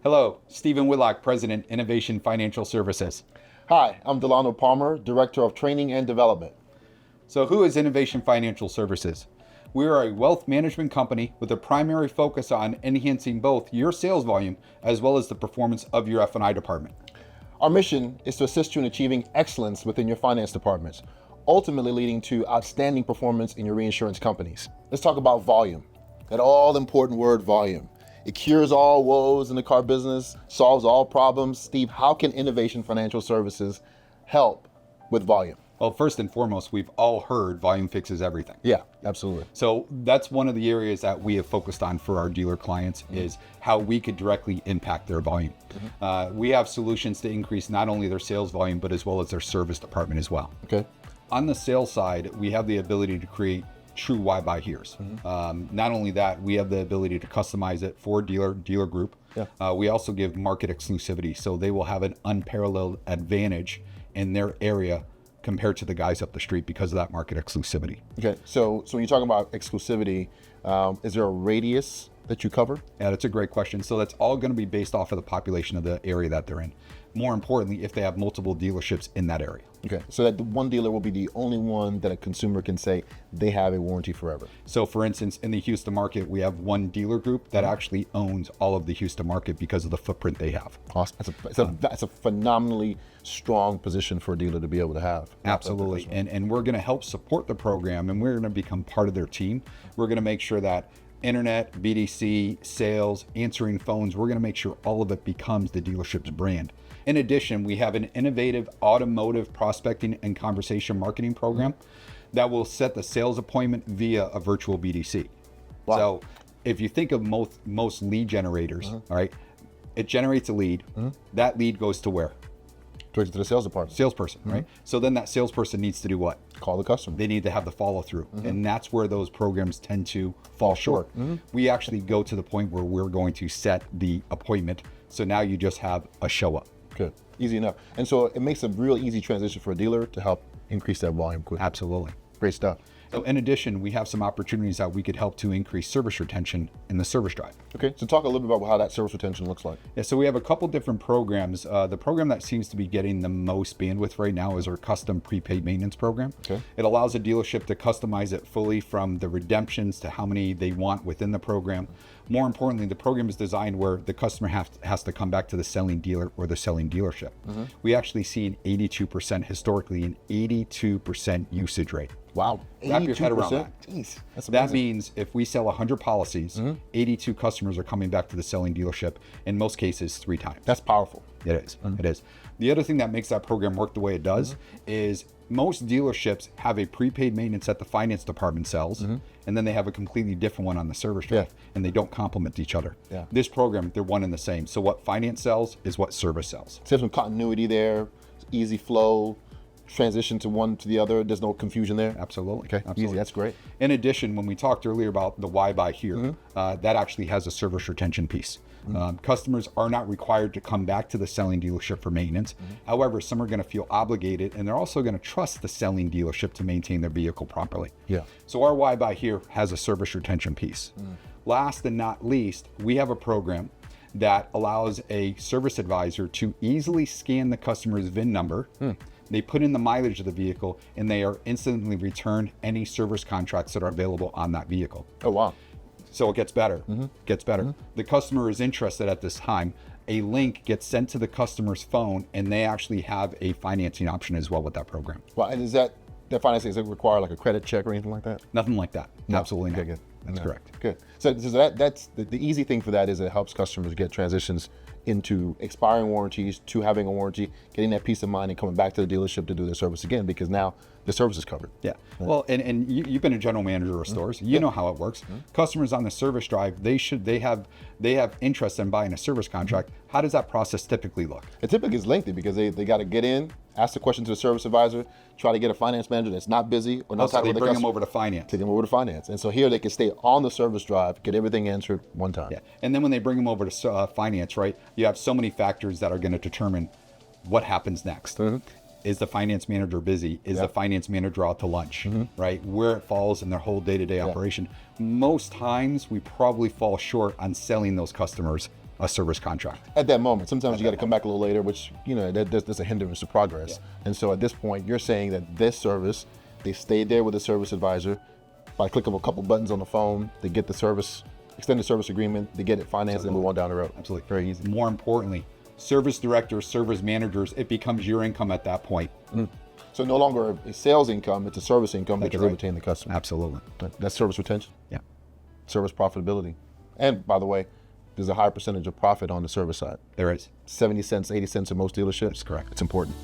Hello, Stephen Whitlock, President, Innovation Financial Services. Hi, I'm Delano Palmer, Director of Training and Development. So who is Innovation Financial Services? We are a wealth management company with a primary focus on enhancing both your sales volume as well as the performance of your F&I department. Our mission is to assist you in achieving excellence within your finance departments, ultimately leading to outstanding performance in your reinsurance companies. Let's talk about volume. That all-important word, volume. It cures all woes in the car business, solves all problems. Steve, how can Innovation Financial Services help with volume? Well, first and foremost, we've all heard volume fixes everything. Yeah, absolutely. So that's one of the areas that we have focused on for our dealer clients is how we could directly impact their volume. We have solutions to increase not only their sales volume, but as well as their service department as well. Okay. On the sales side, we have the ability to create true why buy here's. Not only that, we have the ability to customize it for dealer group. Yeah. We also give market exclusivity, so they will have an unparalleled advantage in their area compared to the guys up the street because of that market exclusivity. Okay, so when you talk about exclusivity, is there a radius that you cover? Yeah, that's a great question. So that's all going to be based off of the population of the area that they're in. More importantly, if they have multiple dealerships in that area. Okay, so that the one dealer will be the only one that a consumer can say they have a warranty forever. So for instance, in the Houston market, we have one dealer group that actually owns all of the Houston market because of the footprint they have. Awesome. That's a phenomenally strong position for a dealer to be able to have. Absolutely. And we're going to help support the program, and we're going to become part of their team. We're going to make sure that internet, BDC, sales, answering phones, we're going to make sure all of it becomes the dealership's brand. In addition, we have an innovative automotive prospecting and conversation marketing program that will set the sales appointment via a virtual BDC. Wow. So if you think of most lead generators, all right, it generates a lead. That lead goes to where? To the sales department. Salesperson, right? So then that salesperson needs to do what? Call the customer. They need to have the follow through. And that's where those programs tend to fall short. We actually go to the point where we're going to set the appointment. So now you just have a show up. Good. Easy enough. And so it makes a real easy transition for a dealer to help increase that volume quickly. Absolutely. Great stuff. So in addition, we have some opportunities that we could help to increase service retention in the service drive. Okay, so talk a little bit about how that service retention looks like. Yeah, so we have a couple different programs. The program that seems to be getting the most bandwidth right now is our custom prepaid maintenance program. Okay. It allows a dealership to customize it fully from the redemptions to how many they want within the program. More importantly, the program is designed where the customer has to come back to the selling dealer or the selling dealership. We actually see an 82%, historically an 82% usage rate. Wow. Wrap your head around 82%? that. Jeez, that's That amazing. means if we sell 100 policies, 82 customers are coming back to the selling dealership, in most cases 3 times. That's powerful. It is. It is. The other thing that makes that program work the way it does is most dealerships have a prepaid maintenance that the finance department sells, and then they have a completely different one on the service drive, and they don't complement each other. Yeah. This program, they're one and the same. So what finance sells is what service sells. So there's some continuity there, easy flow, transition to one to the other. There's no confusion there. Absolutely. Okay, Absolutely. easy. That's great. In addition, when we talked earlier about the why buy here, that actually has a service retention piece. Customers are not required to come back to the selling dealership for maintenance. However, some are going to feel obligated, and they're also going to trust the selling dealership to maintain their vehicle properly. Yeah. So our why buy here has a service retention piece. Last and not least, we have a program that allows a service advisor to easily scan the customer's VIN number. They put in the mileage of the vehicle, and they are instantly returned any service contracts that are available on that vehicle. Oh, wow. So it gets better, gets better. The customer is interested at this time. A link gets sent to the customer's phone, and they actually have a financing option as well with that program. Well, and is that financing, does it require like a credit check or anything like that? Nothing like that. No. Absolutely not. Okay, good. That's No. correct. Good. So that's the easy thing for that is it helps customers get transitions into expiring warranties to having a warranty, getting that peace of mind and coming back to the dealership to do their service again because now the service is covered. Yeah. Well, and you've been a general manager of stores. You know how it works. Customers on the service drive, they have interest in buying a service contract. How does that process typically look? It typically is lengthy because they got to get in, ask the question to the service advisor, try to get a finance manager that's not busy or not Also, talking they with the bring them customer. over to finance. Take them over to finance. And so here they can stay on the service drive, get everything answered one time. Yeah. And then when they bring them over to finance, right, you have so many factors that are going to determine what happens next. Is the finance manager busy? Is the finance manager out to lunch? Right? Where it falls in their whole day-to-day operation. Most times we probably fall short on selling those customers a service contract. At that moment, sometimes you got to come back a little later, which, you know, there's a hindrance to progress. And so at this point, you're saying that this service, they stayed there with the service advisor. By click of a couple buttons on the phone, they get the service, extended service agreement, they get it financed, and move on down the road. Absolutely. Very easy. More importantly, service directors, service managers, it becomes your income at that point. So no longer a sales income, it's a service income because they retain the customer. Absolutely. That's service retention, Yeah. service profitability. And by the way, there's a higher percentage of profit on the service side. There is. 70 cents, 80 cents in most dealerships. That's correct. It's important.